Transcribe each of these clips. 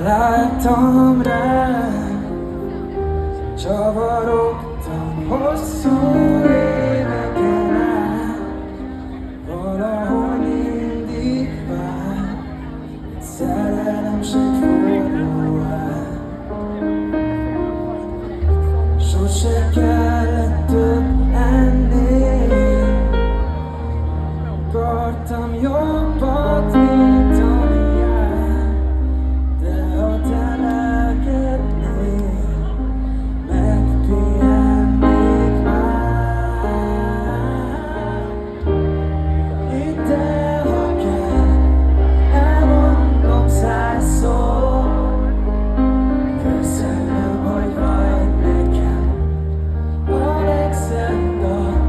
Találtam rá, csavarodtam hosszú éveken át, valahol mindig vár, szerelemség forró át. Sose kellett több ennél, akartam jobbat, mint amilyen, de ha te lelkednél, megpihennék már. Hidd el, ha kell, elmondom százszor, köszönöm, hogy vagy nekem. A legszebb dal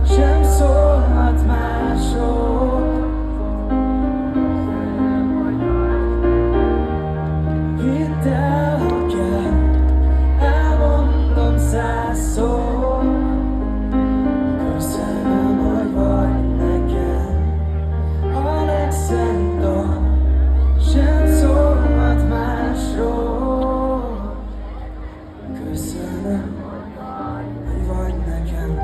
sem szólhat másról. Hidd el, ha kell, elmondom százszor, köszönöm, hogy vagy nekem. A legszebb dal sem szólhat másról. Köszönöm, hogy vagy nekem.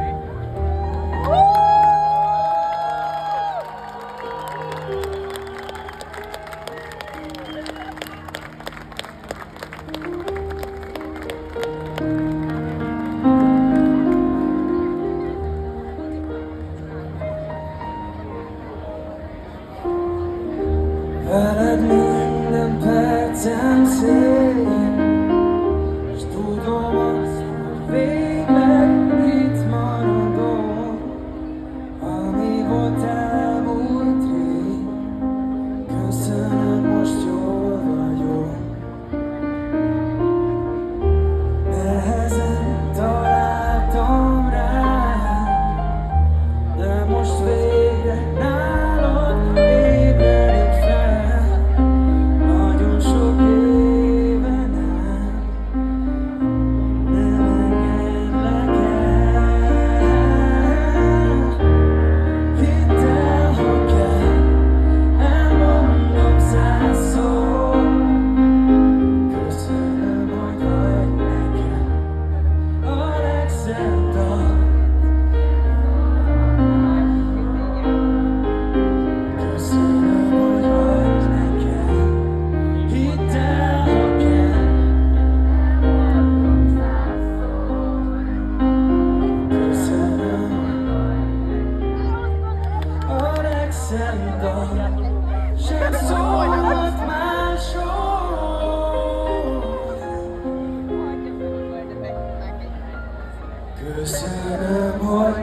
Veled minden percem szép, s tudom azt, hogy végleg itt maradok. Ami volt elmúlt rég, köszönöm, most jól vagyok. Nehezen találtam rá, de most végre nálad ébredek fel. Nagyon sok éven át nem engedlek el. Hidd el, ha kell, elmondom százszor, köszönöm, hogy vagy nekem. A legszebb dal, köszönöm, hogy vagy nekem. Hidd el, ha kell, köszönöm. A legszebb dal sem szólhat másról. Köszönöm, hogy